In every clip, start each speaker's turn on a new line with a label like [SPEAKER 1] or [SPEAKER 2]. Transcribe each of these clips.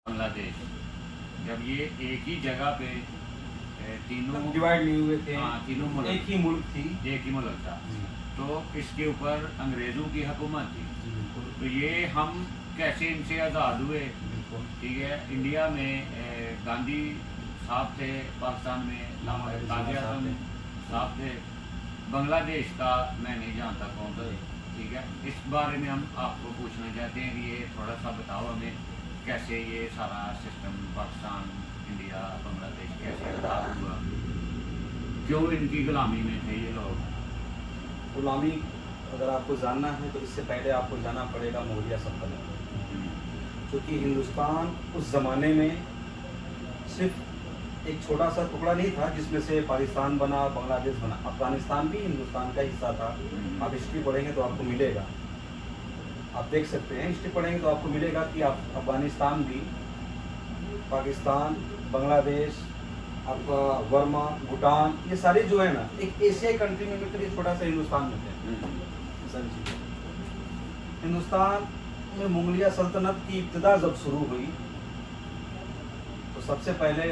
[SPEAKER 1] बांग्लादेश, जब ये एक ही जगह पे तीनों
[SPEAKER 2] डिवाइड नहीं हुए थे,
[SPEAKER 1] तीनों मुल्क
[SPEAKER 2] एक ही मुल्क थी,
[SPEAKER 1] एक ही मुल्क था, तो इसके ऊपर अंग्रेज़ों की हुकूमत थी। तो ये हम कैसे इनसे आज़ाद हुए? ठीक है, इंडिया में गांधी साहब थे, पाकिस्तान में काज़ी आज़म साहब थे, बांग्लादेश का मैं नहीं जानता कौन था। ठीक है, इस बारे में हम आपको पूछना चाहते हैं कि ये थोड़ा सा बताओ हमें, कैसे ये सारा सिस्टम पाकिस्तान, इंडिया, बांग्लादेश कैसे आज़ाद हुआ, क्यों इनकी गुलामी में थे ये लोग?
[SPEAKER 2] गुलामी अगर आपको जानना है तो इससे पहले आपको जाना पड़ेगा मौर्य सल्तनत, क्योंकि हिंदुस्तान उस ज़माने में सिर्फ एक छोटा सा टुकड़ा नहीं था जिसमें से पाकिस्तान बना, बांग्लादेश बना। अफगानिस्तान भी हिंदुस्तान का हिस्सा था। आप हिस्ट्री पढ़ेंगे तो आपको मिलेगा, आप देख सकते हैं, हिस्ट्री पढ़ेंगे तो आपको मिलेगा कि अफगानिस्तान भी, पाकिस्तान, बांग्लादेश, आपका वर्मा, भूटान, ये सारे जो है ना एक एशियाई कंट्री में मिलकर ये छोटा सा हिंदुस्तान में थे। सारी चीज़ें हिंदुस्तान में मुगलिया सल्तनत की इब्तिदा जब शुरू हुई तो सबसे पहले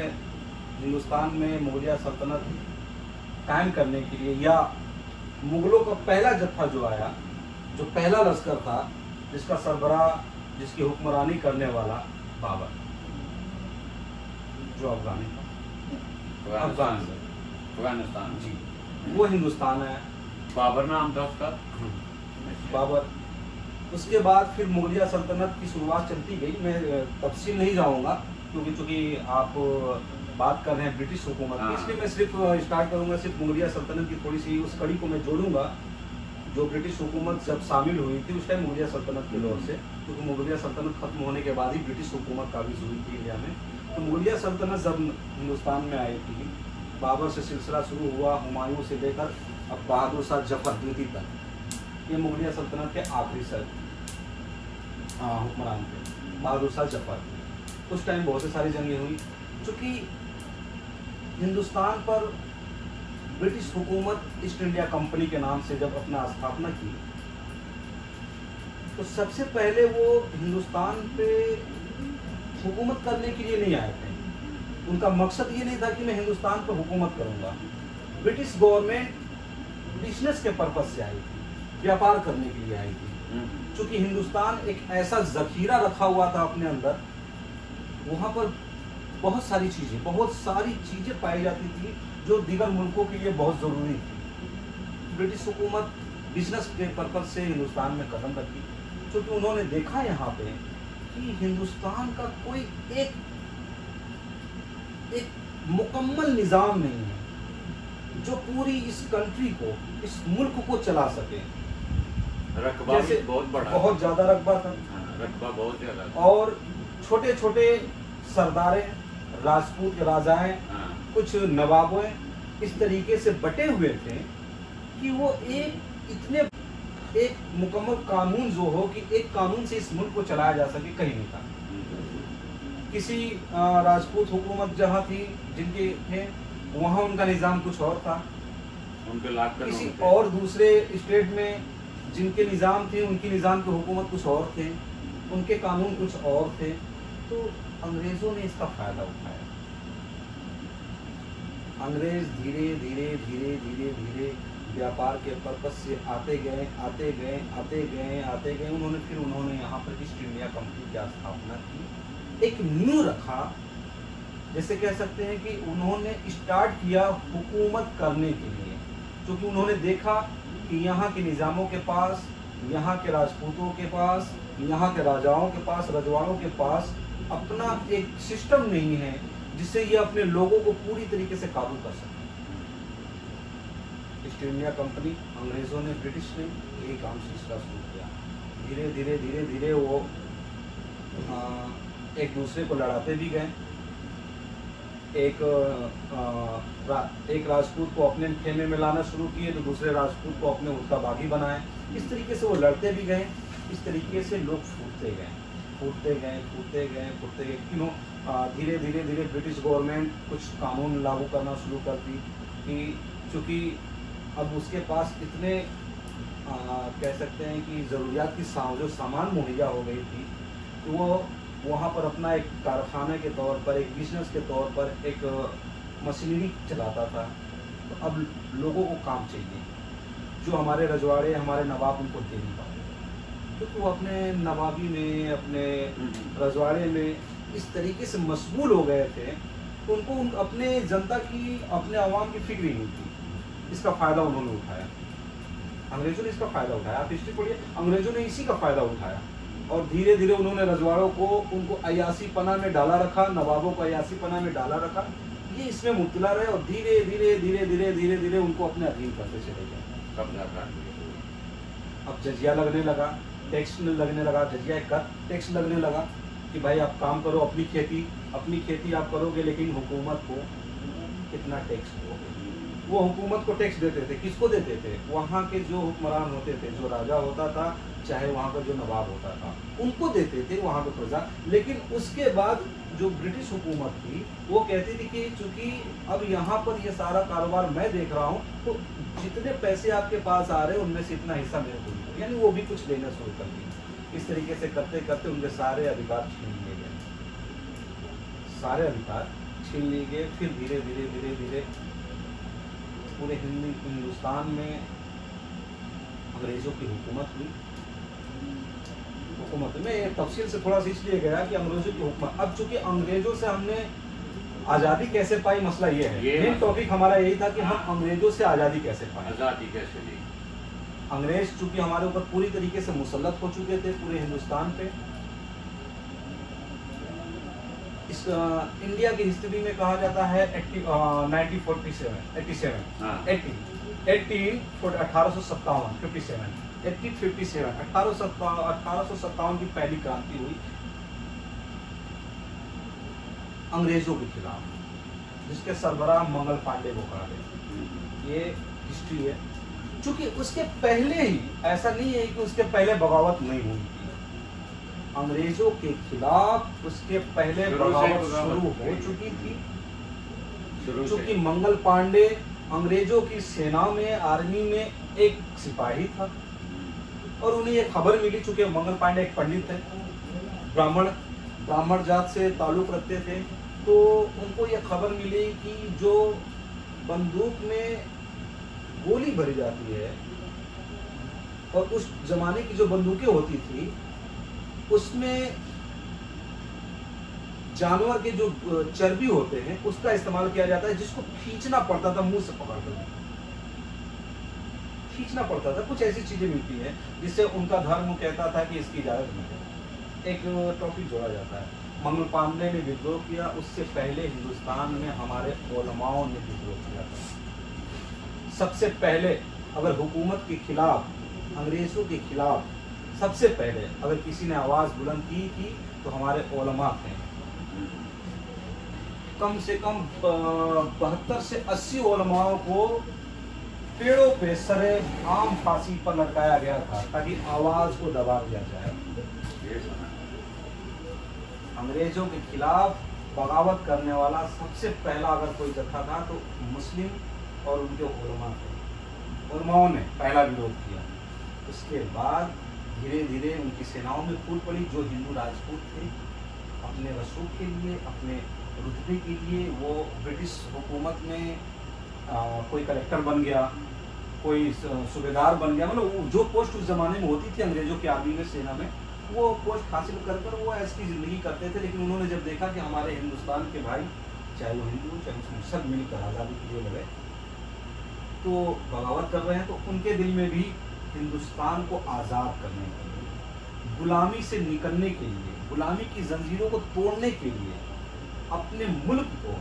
[SPEAKER 2] हिंदुस्तान में मुगलिया सल्तनत कायम करने के लिए, या मुगलों का पहला जत्था जो आया, जो पहला लश्कर था जिसका सरबराह, जिसकी हुक्मरानी करने वाला बाबर, जो
[SPEAKER 1] अफगानिस्तान
[SPEAKER 2] जी, वो हिंदुस्तान है।
[SPEAKER 1] बाबर नाम था उसका।
[SPEAKER 2] बाबर। उसके बाद फिर मुगलिया सल्तनत की शुरुआत चलती गई। मैं तफसील नहीं जाऊंगा क्योंकि चूंकि आप बात कर रहे हैं ब्रिटिश हुकूमत की, इसलिए मैं सिर्फ स्टार्ट करूंगा, सिर्फ मुगलिया सल्तनत की थोड़ी सी उस कड़ी को मैं जोड़ूंगा जो ब्रिटिश हुकूमत जब शामिल हुई थी उस टाइम मुगलिया सल्तनत के दौर से, क्योंकि मुगलिया सल्तनत खत्म होने के बाद ही ब्रिटिश हुकूमत काबिज हुई थी इंडिया में। तो मुगलिया सल्तनत जब हिंदुस्तान में आई थी, बाबर से सिलसिला शुरू हुआ, हुमायूं से लेकर अब बहादुर शाह जफर द्वितीय तक, ये मुगलिया सल्तनत के आखिरी हुक्मरान थे, बहादुर शाह जफर। उस टाइम बहुत से सारी जंगें हुई। चूँकि हिंदुस्तान पर ब्रिटिश हुकूमत ईस्ट इंडिया कंपनी के नाम से जब अपना स्थापना की, तो सबसे पहले वो हिंदुस्तान पे हुकूमत करने के लिए नहीं आए थे। उनका मकसद ये नहीं था कि मैं हिंदुस्तान पर हुकूमत करूंगा। ब्रिटिश गवर्नमेंट बिजनेस के पर्पज से आई थी, व्यापार करने के लिए आई थी। चूंकि हिंदुस्तान एक ऐसा जखीरा रखा हुआ था अपने अंदर, वहाँ पर बहुत सारी चीज़ें पाई जाती थी जो दीगर मुल्कों के लिए बहुत ज़रूरी थी। ब्रिटिश हुकूमत बिजनेस के पर्पज से हिंदुस्तान में कदम रखी, क्योंकि उन्होंने देखा यहाँ पे कि हिंदुस्तान का कोई एक मुकम्मल निज़ाम नहीं है जो पूरी इस कंट्री को, इस मुल्क को चला सके।
[SPEAKER 1] रकबा भी बहुत बड़ा,
[SPEAKER 2] बहुत ज़्यादा रकबा था,
[SPEAKER 1] रकबा बहुत ज़्यादा,
[SPEAKER 2] और छोटे छोटे सरदारे, राजपूत राजाएं, कुछ नवाबों इस तरीके से बटे हुए थे कि वो एक मुकम्मल कानून जो हो कि एक कानून से इस मुल्क को चलाया जा सके, कहीं नहीं था। किसी राजपूत हुकूमत जहाँ थी, जिनके थे, वहाँ उनका निज़ाम कुछ और था।
[SPEAKER 1] उनके लाख
[SPEAKER 2] किसी और दूसरे स्टेट में जिनके निज़ाम थे, उनकी निज़ाम की हुकूमत कुछ और थे, उनके कानून कुछ और थे। तो अंग्रेज़ों ने इसका फ़ायदा उठाया। अंग्रेज़ धीरे धीरे व्यापार के पर्पज से आते गए। उन्होंने यहाँ पर ईस्ट इंडिया कंपनी की स्थापना की, एक नींव रखा, जैसे कह सकते हैं कि उन्होंने स्टार्ट किया हुकूमत करने के लिए, क्योंकि उन्होंने देखा कि यहाँ के निज़ामों के पास, यहाँ के राजपूतों के पास, यहाँ के राजाओं के पास, रजवाड़ों के पास अपना एक सिस्टम नहीं है जिससे ये अपने लोगों को पूरी तरीके से काबू कर सके। ईस्ट इंडिया कंपनी, अंग्रेज़ों ने, ब्रिटिश ने यही काम सिलसिला शुरू किया। धीरे वो एक दूसरे को लड़ाते भी गए। एक राजपूत को अपने खेमे में लाना शुरू किए तो दूसरे राजपूत को अपने उसका बागी बनाए। इस तरीके से वो लड़ते भी गए। इस तरीके से लोग फूटते गए। क्यों धीरे धीरे ब्रिटिश गवर्नमेंट कुछ कानून लागू करना शुरू कर दी कि चूँकि अब उसके पास इतने कह सकते हैं कि ज़रूरियात की जो सामान मुहैया हो गई थी, तो वहाँ पर अपना एक कारखाने के तौर पर, एक बिजनेस के तौर पर एक मशीनरी चलाता था। तो अब लोगों को काम चाहिए, जो हमारे रजवाड़े, हमारे नवाब उनको दे नहीं पाते, क्योंकि वो अपने नवाबी में, अपने रजवाड़े में इस तरीके से मशगूल हो गए थे तो उनको अपने जनता की, अपने आवाम की फिक्र ही नहीं थी। इसका फ़ायदा उन्होंने उठाया, अंग्रेज़ों ने इसका फ़ायदा उठाया। आप हिस्ट्री पढ़िए, अंग्रेज़ों ने इसी का फ़ायदा उठाया और धीरे धीरे उन्होंने रजवाड़ों को, उनको अयासी पना में डाला रखा, नवाबों को अयासी पना में डाला रखा। ये इसमें मुब्तला रहे और धीरे धीरे धीरे धीरे धीरे धीरे उनको अपने अधीन करते चले गए।
[SPEAKER 1] कब्जा कर लिया।
[SPEAKER 2] अब जजिया लगने लगा, टैक्स लगने लगा, जजिया का टैक्स लगने लगा कि भाई आप काम करो, अपनी खेती आप करोगे, लेकिन हुकूमत को कितना टैक्स दोगे। वो हुकूमत को टैक्स देते थे, किसको देते थे? वहाँ के जो हुक्मरान होते थे, जो राजा होता था, चाहे वहाँ का जो नवाब होता था, उनको देते थे वहाँ पे प्रजा। लेकिन उसके बाद जो ब्रिटिश हुकूमत थी वो कहती थी कि चूंकि अब यहाँ पर ये सारा कारोबार मैं देख रहा हूँ, तो जितने पैसे आपके पास आ रहे हैं उनमें से इतना हिस्सा मेरे को दो। यानी वो भी कुछ लेना शुरू कर दी। इस तरीके से करते करते उनके सारे अधिकार छीन लिए गए, सारे अधिकार छीन लिए गए। फिर धीरे धीरे धीरे धीरे पूरे हिंदुस्तान में अंग्रेज़ों की हुकूमत हुई। हुकूमत में तफसील से थोड़ा सा इसलिए गया कि अंग्रेज़ों की हुकूमत, अब चूंकि अंग्रेज़ों से हमने आज़ादी कैसे पाई, मसला ये है। मेन टॉपिक हमारा यही था कि हम अंग्रेज़ों से आज़ादी कैसे पाए,
[SPEAKER 1] आज़ादी कैसे ली।
[SPEAKER 2] अंग्रेज़ चूंकि हमारे ऊपर पूरी तरीके से मुसल्लत हो चुके थे पूरे हिंदुस्तान पे। इस इंडिया की हिस्ट्री में कहा जाता है 1857 1857 की पहली क्रांति हुई अंग्रेजों के खिलाफ, जिसके सरबराह मंगल पांडे को कहा गया। ये हिस्ट्री है। चूंकि उसके पहले ही ऐसा नहीं है कि उसके पहले बगावत नहीं हुई थी, अंग्रेजों के खिलाफ उसके पहले बगावत शुरू हो चुकी थी। चूंकि मंगल पांडे अंग्रेजों की सेना में, आर्मी में एक सिपाही था और उन्हें ये खबर मिली, चूंकि मंगल पांडे एक पंडित थे, ब्राह्मण जात से ताल्लुक रखते थे, तो उनको ये खबर मिली कि जो बंदूक में गोली भरी जाती है और उस जमाने की जो बंदूकें होती थी उसमें जानवर के जो चर्बी होते हैं उसका इस्तेमाल किया जाता है, जिसको खींचना पड़ता था, मुंह से पकड़कर खींचना पड़ता था। कुछ ऐसी चीजें मिलती हैं जिससे उनका धर्म कहता था कि इसकी इजाजत नहीं है। एक टॉपिक जोड़ा जाता है, मंगल पांडे ने विद्रोह किया, उससे पहले हिंदुस्तान में हमारे उलमाओं ने विद्रोह किया था। सबसे पहले अगर हुकूमत के खिलाफ, अंग्रेजों के खिलाफ सबसे पहले अगर किसी ने आवाज बुलंद की थी तो हमारे उलमा थे। कम से कम 72 से 80 उलमाओं को पेड़ों पे सरे आम फांसी पर लटकाया गया था ताकि आवाज को दबा दिया जाए। अंग्रेजों के खिलाफ बगावत करने वाला सबसे पहला अगर कोई जत्था था तो मुस्लिम और उनके उलमा थे। उलमाओं ने पहला विरोध किया। उसके बाद धीरे धीरे उनकी सेनाओं में फूट पड़ी। जो हिंदू राजपूत थे, अपने रसूख के लिए, अपने रुतबे के लिए वो ब्रिटिश हुकूमत में कोई कलेक्टर बन गया, कोई सूबेदार बन गया, मतलब जो पोस्ट उस जमाने में होती थी अंग्रेजों की आर्मी में, सेना में, वो पोस्ट हासिल कर कर वो ऐसी ज़िंदगी करते थे। लेकिन उन्होंने जब देखा कि हमारे हिंदुस्तान के भाई, चाहे वो हिंदू चाहे मुस्लिम, सब मिलकर आज़ादी के लिए लड़े, तो बगावत कर रहे हैं, तो उनके दिल में भी हिंदुस्तान को आज़ाद करने के लिए, गुलामी से निकलने के लिए, गुलामी की जंजीरों को तोड़ने के लिए, अपने मुल्क को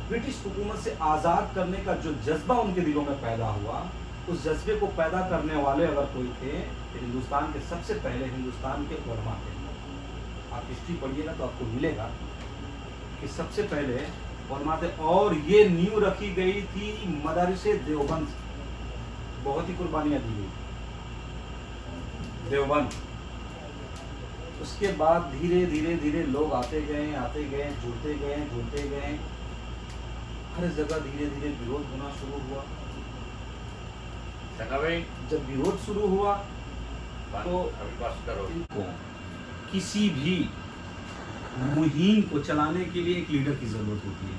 [SPEAKER 2] ब्रिटिश हुकूमत से आज़ाद करने का जो जज्बा उनके दिलों में पैदा हुआ, उस जज्बे को पैदा करने वाले अगर कोई थे तो हिंदुस्तान के सबसे पहले हिंदुस्तान के उलमा थे। आप हिस्ट्री पढ़िएगा तो आपको मिलेगा कि सबसे पहले उलमा थे। और ये नींव रखी गई थी मदरसे देवबंद, बहुत ही कुर्बानियां दी गई देवबंद। उसके बाद धीरे धीरे धीरे लोग आते गए, जुड़ते गए, हर जगह धीरे धीरे विरोध होना शुरू हुआ। जब विरोध शुरू हुआ तो किसी भी मुहिम को चलाने के लिए एक लीडर की ज़रूरत होती है।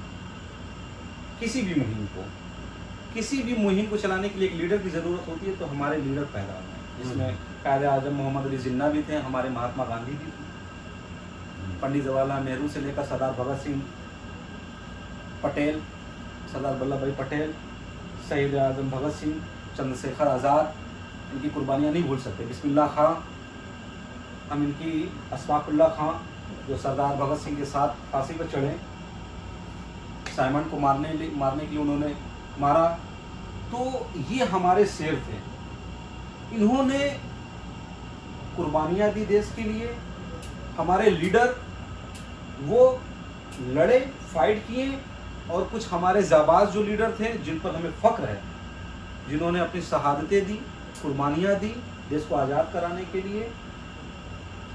[SPEAKER 2] किसी भी मुहिम को चलाने के लिए एक लीडर की ज़रूरत होती है, तो हमारे लीडर पैदा हुए हैं। इसमें कायदे आज़म मोहम्मद अली जिन्ना भी थे, हमारे महात्मा गांधी भी थे, पंडित जवाहरलाल नेहरू से लेकर सरदार भगत सिंह पटेल, सरदार वल्लभ भाई पटेल, शहीद आज़म भगत सिंह, चंद्रशेखर आज़ाद, इनकी कुर्बानियाँ नहीं भूल सकते। बिस्मिल्लाह खां, हम इनकी अशफाकुल्लाह खां जो सरदार भगत सिंह के साथ फांसी पर चढ़े, साइमन को मारने के लिए उन्होंने मारा, तो ये हमारे शेर थे। इन्होंने कुर्बानियाँ दी देश के लिए। हमारे लीडर वो लड़े, फाइट किए, और कुछ हमारे जाबाज जो लीडर थे जिन पर हमें फख्र है, जिन्होंने अपनी शहादतें दी, कुर्बानियाँ दी देश को आज़ाद कराने के लिए,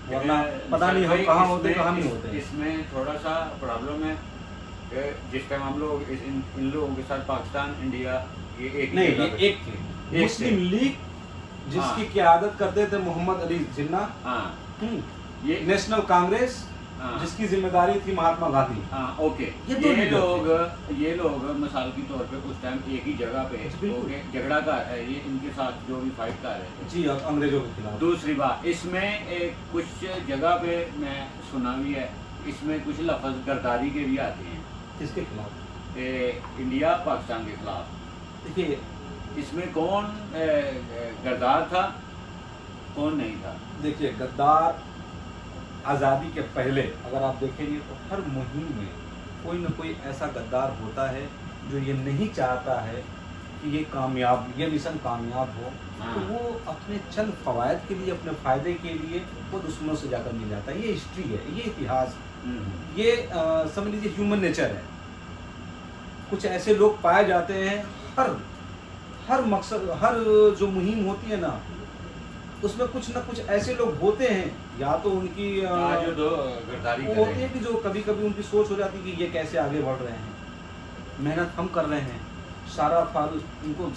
[SPEAKER 2] वरना पता नहीं हम कहाँ होते कहाँ नहीं होते।
[SPEAKER 1] इसमें थोड़ा सा प्रॉब्लम है कि जिस टाइम हम लोग इन लोगों के साथ पाकिस्तान इंडिया ये एक
[SPEAKER 2] नहीं, ये एक थे। मुस्लिम लीग जिसकी क़यादत करते थे मोहम्मद अली जिन्ना, ये नेशनल कांग्रेस जिसकी जिम्मेदारी थी महात्मा गांधी।
[SPEAKER 1] ओके, ये लोग मिसाल के तौर पे उस टाइम एक ही जगह पे झगड़ा कर रहे, ये इनके साथ जो भी फाइट कर रहे थे
[SPEAKER 2] जी अंग्रेजों के खिलाफ।
[SPEAKER 1] दूसरी बात, इसमें कुछ जगह पे मैं सुना भी है, इसमें कुछ लफ्ज़ गद्दारी के भी आते हैं।
[SPEAKER 2] किसके खिलाफ?
[SPEAKER 1] इंडिया पाकिस्तान के खिलाफ।
[SPEAKER 2] देखिए,
[SPEAKER 1] इसमें कौन गद्दार था, कौन नहीं था? देखिए,
[SPEAKER 2] गद्दार आज़ादी के पहले अगर आप देखेंगे तो हर मुहिम में कोई न कोई ऐसा गद्दार होता है जो ये नहीं चाहता है कि ये मिशन कामयाब हो। तो वो अपने चंद फवायद के लिए, अपने फ़ायदे के लिए वो दुश्मनों से जाकर मिल जाता है। ये हिस्ट्री है, ये इतिहास, ये समझ लीजिए ह्यूमन नेचर है। कुछ ऐसे लोग पाए जाते हैं, हर मकसद, हर जो मुहिम होती है ना, उसमें कुछ ना कुछ ऐसे लोग होते हैं, या तो उनकी
[SPEAKER 1] जो गद्दारी
[SPEAKER 2] होती है कि जो कभी कभी उनकी सोच हो जाती है कि ये कैसे आगे बढ़ रहे हैं, मेहनत हम कर रहे हैं, इनको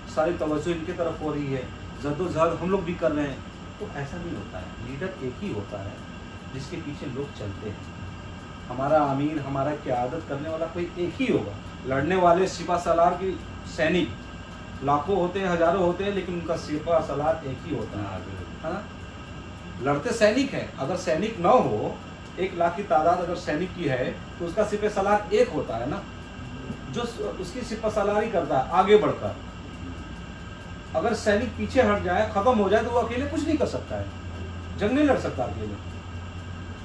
[SPEAKER 2] सारी तवज्जो इनकी तरफ हो रही है, जद्दोजहद हम लोग भी कर रहे हैं। तो ऐसा नहीं होता है। लीडर एक ही होता है जिसके पीछे लोग चलते हैं। हमारा अमीर, हमारा क़यादत करने वाला कोई एक ही होगा। लड़ने वाले सिपा सालार की सैनिक लाखों होते हैं, हजारों होते हैं, लेकिन उनका सिपा सालार एक ही होता है। लड़ते सैनिक है। अगर सैनिक ना हो, 1 लाख की तादाद अगर सैनिक की है, तो उसका सिपा सालार एक होता है ना, जो उसकी सिपा सालारी करता है आगे बढ़कर। अगर सैनिक पीछे हट जाए, खत्म हो जाए, तो वो अकेले कुछ नहीं कर सकता है, जंग नहीं लड़ सकता अकेले।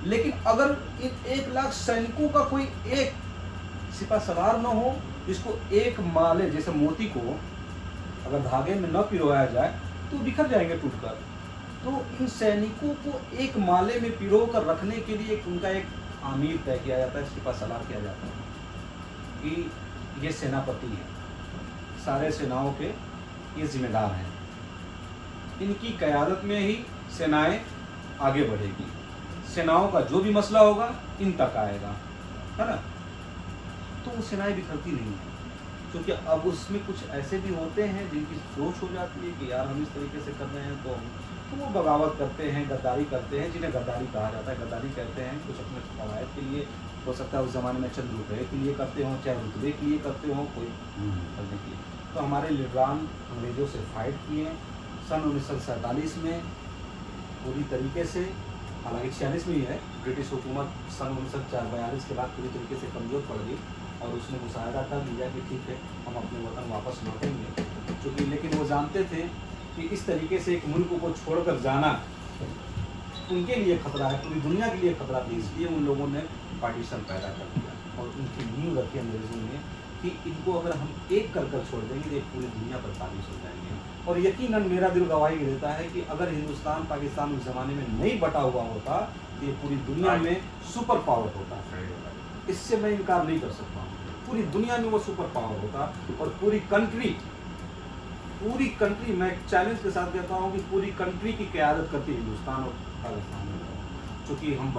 [SPEAKER 2] लेकिन अगर इन 1 लाख सैनिकों का कोई एक सिपा सलार न हो, जिसको एक माले जैसे मोती को अगर धागे में न पिरोया जाए तो बिखर जाएंगे टूटकर। तो इन सैनिकों को एक माले में पिरो कर रखने के लिए उनका एक आमिर तय किया जाता है, सिपा सलार किया जाता है कि ये सेनापति है, सारे सेनाओं के ये जिम्मेदार हैं। इनकी क़यादत में ही सेनाएं आगे बढ़ेगी। सेनाओं का जो भी मसला होगा इन तक आएगा, है ना। तो वो सेनाएं बिखरती नहीं है, क्योंकि अब उसमें कुछ ऐसे भी होते हैं जिनकी सोच हो जाती है कि यार हम इस तरीके से कर रहे हैं, तो वो बगावत करते हैं, गद्दारी करते हैं, जिन्हें गद्दारी कहा जाता है। गद्दारी कहते हैं कुछ अपने फवायद के लिए, हो सकता है उस ज़माने में चंद रुपये के लिए करते हों, चाहे रुतबे के लिए करते हों, कोई करने के लिए। तो हमारे लीडरान अंग्रेज़ों से फाइट किए सन 1947 में पूरी तरीके से, हालांकि 46 में ही है, ब्रिटिश हुकूमत सन 1942 के बाद पूरी तरीके से कमज़ोर पड़ गई और उसने मुशाहिदा कर लिया कि ठीक है हम अपने वतन वापस लौटेंगे। क्योंकि लेकिन वो जानते थे कि इस तरीके से एक मुल्क को छोड़कर जाना उनके लिए खतरा है, पूरी दुनिया के लिए खतरा थी। इसलिए उन लोगों ने पार्टीशन पैदा कर दिया और उनकी नींव रखी अंग्रेज़ों ने कि इनको अगर हम एक कर छोड़ देंगे तो पूरी दुनिया पर ताबीज़ हो जाएंगे। और यकीनन मेरा दिल गवाही देता है कि अगर हिंदुस्तान पाकिस्तान उस ज़माने में नहीं बटा हुआ होता तो ये पूरी दुनिया में सुपर पावर होता। इससे मैं इनकार नहीं कर सकता हूँ। पूरी दुनिया में वो सुपर पावर होता और पूरी कंट्री मैं चैलेंज के साथ कहता हूँ कि पूरी कंट्री की क़यादत करती हिंदुस्तान और पाकिस्तान में। चूँकि हम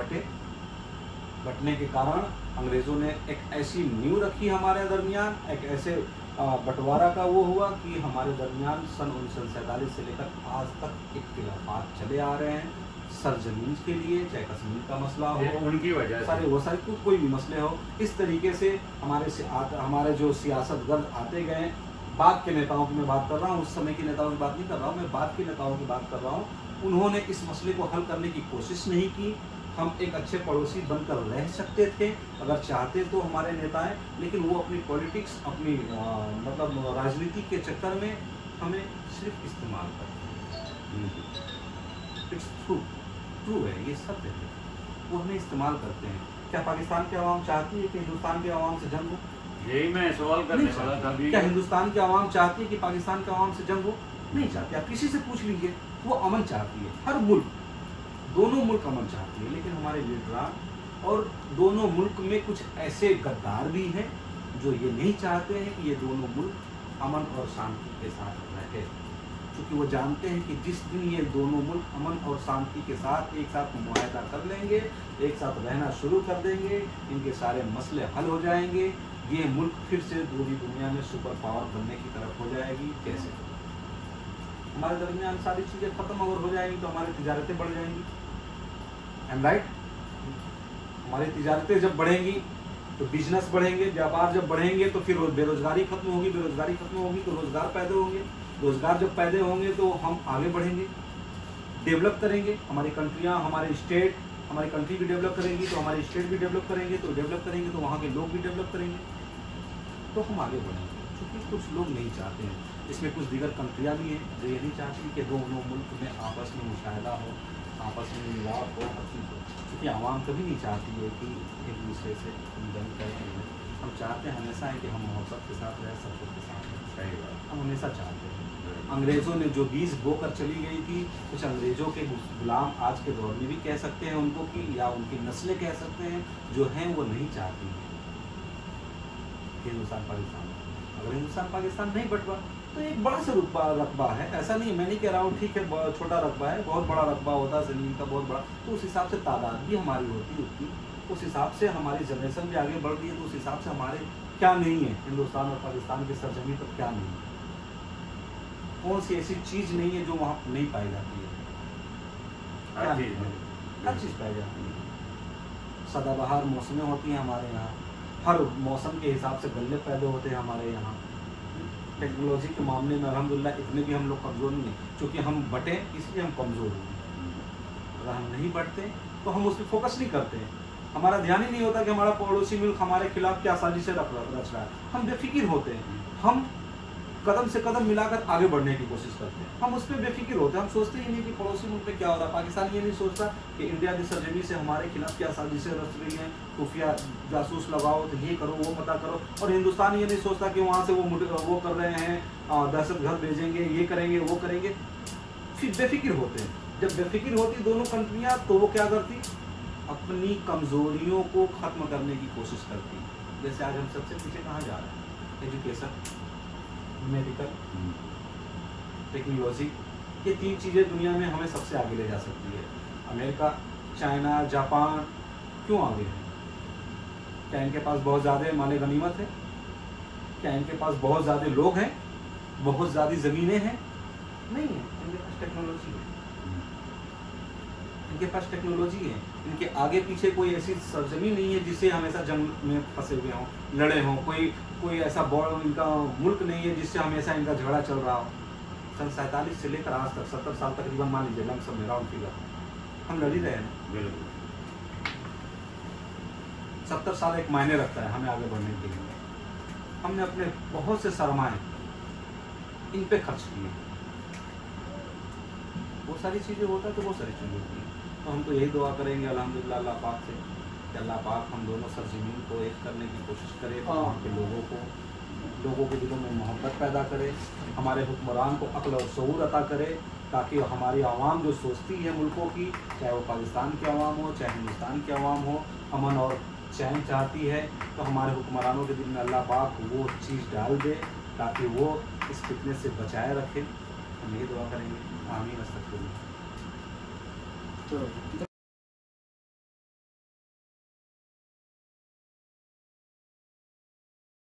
[SPEAKER 2] बटने के कारण अंग्रेज़ों ने एक ऐसी नींव रखी हमारे दरमियान, एक ऐसे बंटवारा का वो हुआ कि हमारे दरमियान सन 1947 से लेकर आज तक इख्तिलाफात चले आ रहे हैं सरजमीन के लिए, चाहे कश्मीर का मसला हो,
[SPEAKER 1] उनकी वजह
[SPEAKER 2] सारे वो सारे कोई भी मसले हो। इस तरीके से हमारे जो सियासतगर्द आते गए, बाद के नेताओं की मैं बात कर रहा हूँ, उस समय के नेताओं की बात नहीं कर रहा हूँ, मैं बाद के नेताओं की बात कर रहा हूँ। उन्होंने इस मसले को हल करने की कोशिश नहीं की। हम एक अच्छे पड़ोसी बनकर रह सकते थे अगर चाहते तो हमारे नेताएं, लेकिन वो अपनी पॉलिटिक्स, अपनी मतलब राजनीति के चक्कर में हमें सिर्फ इस्तेमाल करते हैं। इट्स ट्रू है, ये सत्य है, वो हमें इस्तेमाल करते हैं। क्या पाकिस्तान की आवाम चाहती है कि हिंदुस्तान की आवाम से जंग हो?
[SPEAKER 1] यही मैं सवाल करने वाला था अभी।
[SPEAKER 2] क्या हिंदुस्तान की आवाम चाहती है कि पाकिस्तान की आवाम से जंग हो? नहीं चाहती। आप किसी से पूछ लीजिए, वो अमन चाहती है। हर मुल्क, दोनों मुल्क अमन चाहती है, लेकिन हमारे लीडरान और दोनों मुल्क में कुछ ऐसे गद्दार भी हैं जो ये नहीं चाहते हैं कि ये दोनों मुल्क अमन और शांति के साथ रहे, क्योंकि वो जानते हैं कि जिस दिन ये दोनों मुल्क अमन और शांति के साथ एक साथ मुआहदा कर लेंगे, एक साथ रहना शुरू कर देंगे, इनके सारे मसले हल हो जाएंगे, ये मुल्क फिर से पूरी दुनिया में सुपर पावर बनने की तरफ हो जाएगी। कैसे? हमारे दरमियान सारी चीज़ें खत्म अगर हो जाएंगी तो हमारी तिजारतें बढ़ जाएंगी। Am right? हमारी तिजारतें जब बढ़ेंगी तो बिजनेस बढ़ेंगे, व्यापार जब बढ़ेंगे तो फिर बेरोजगारी खत्म होगी, बेरोजगारी खत्म होगी तो रोजगार पैदा होंगे, रोजगार जब पैदा होंगे तो हम आगे बढ़ेंगे, डेवलप करेंगे। हमारी कंट्रियाँ, हमारे स्टेट, हमारी कंट्री भी डेवलप करेंगी तो हमारी स्टेट भी डेवलप करेंगे, तो डेवलप करेंगे तो वहाँ के लोग भी डेवलप करेंगे, तो हम आगे बढ़ेंगे। क्योंकि कुछ लोग नहीं चाहते हैं, इसमें कुछ दीगर कंट्रियाँ भी हैं जो ये नहीं चाहती कि दोनों मुल्क में आपस में मुशाहिदा हो, आपस में मिलाप हो, क्योंकि आवाम कभी नहीं चाहती है कि एक दूसरे से जंग करें। हम चाहते हैं हमेशा है कि हम मोहब्बत के साथ रहें, सब के साथ रहें।
[SPEAKER 1] सही बात।
[SPEAKER 2] हम हमेशा चाहते हैं। अंग्रेज़ों ने जो बीज बोकर चली गई थी, कुछ अंग्रेज़ों के गुलाम आज के दौर में भी कह सकते हैं उनको कि, या उनकी नस्लें कह सकते हैं, जो हैं वो नहीं चाहती हैं हिंदुस्तान पाकिस्तान। अगर हिंदुस्तान पाकिस्तान नहीं बंटवा तो एक बड़ा सा रकबा है, ऐसा नहीं, मैं नहीं कह रहा हूँ ठीक है छोटा रकबा है, बहुत बड़ा रकबा होता है ज़मीन का, बहुत बड़ा, तो उस हिसाब से तादाद भी हमारी होती उतनी, उस हिसाब से हमारी जनरेशन भी आगे बढ़ रही है, तो उस हिसाब से हमारे क्या नहीं है हिंदुस्तान और पाकिस्तान की सरजमीन पर, क्या नहीं है, कौन सी ऐसी चीज़ नहीं है जो वहाँ नहीं पाई जाती है? हर चीज़ पाई जाती है। सदाबहार मौसमें होती हैं हमारे यहाँ, हर मौसम के हिसाब से गल्ले पैदा होते हैं हमारे यहाँ। टेक्नोलॉजी के मामले में अल्हम्दुलिल्लाह इतने भी हम लोग कमज़ोर नहीं हैं, क्योंकि हम बटे इसलिए हम कमज़ोर हैं। अगर हम नहीं बढ़ते तो हम उस पर फोकस नहीं करते हैं, हमारा ध्यान ही नहीं होता कि हमारा पड़ोसी मुल्क हमारे खिलाफ क्या साजिशें रच रहा है। हम बेफिक्र होते हैं, हम कदम से कदम मिलाकर आगे बढ़ने की कोशिश करते हैं, हम उस पर बेफिक्र होते हैं, हम सोचते ही नहीं कि पड़ोसी मुल्क में क्या हो रहा है। पाकिस्तान ये नहीं सोचता कि इंडिया की सरजमी से हमारे खिलाफ क्या साजिशें रच रही हैं, खुफिया जासूस लगाओ, तो ये करो, वो पता करो। और हिंदुस्तान ये नहीं सोचता कि वहाँ से वो कर रहे हैं, दहशतगर्द भेजेंगे, ये करेंगे, वो करेंगे। फिर बेफिक्र होते हैं। जब बेफिक्र होती दोनों कंट्रियाँ तो वो क्या करती, अपनी कमज़ोरियों को ख़त्म करने की कोशिश करती। जैसे आज हम सबसे पीछे कहाँ जा रहे हैं? एजुकेशन, मेडिकल, टेक्नोलॉजी, ये तीन चीज़ें दुनिया में हमें सबसे आगे ले जा सकती है। अमेरिका, चाइना, जापान क्यों आगे है? क्या इनके पास बहुत ज़्यादा माले गनीमत है? क्या इनके पास बहुत ज़्यादा लोग हैं, बहुत ज़्यादा ज़मीनें हैं? नहीं है, इनके पास टेक्नोलॉजी है। इनके पास टेक्नोलॉजी है, इनके आगे पीछे कोई ऐसी सरजमीन नहीं है जिससे हमेशा जंग में फंसे हुए हों, लड़े हों, कोई ऐसा इनका मुल्क नहीं है जिससे हमेशा इनका झगड़ा चल रहा हो। सन 47 से लेकर आज तक 70 साल तकरीबन मान लीजिए, लंग सब में राउंड फिगर, हम लड़ ही रहे हैं। 70 साल एक मायने रखता है हमें आगे बढ़ने के लिए। हमने अपने बहुत से सरमाए इन पे खर्च किए, वो सारी चीज़ें होता है तो बहुत सारी चीज़ें होती हैं। तो हम तो यही दुआ करेंगे अल्हम्दुलिल्लाह अल्लाह पाक से कि अल्लाह पाक हम दोनों सरजमीन को एक करने की कोशिश करे, वहाँ के लोगों के दिलों में मोहब्बत पैदा करे, हमारे हुक्मरान को अक्ल और शऊर अता करे, ताकि हमारी आवाम जो सोचती है मुल्कों की, चाहे वो पाकिस्तान की आवाम हो, चाहे हिंदुस्तान की आवाम हो, अमन और चैन चाहती है, तो हमारे हुक्मरानों के दिल में अल्लाह पाक वो चीज़ डाल दे ताकि वो इस फितने से बचाए रखे। हम यही दुआ करेंगे। आमीन। अस्तगफिरुल्लाह।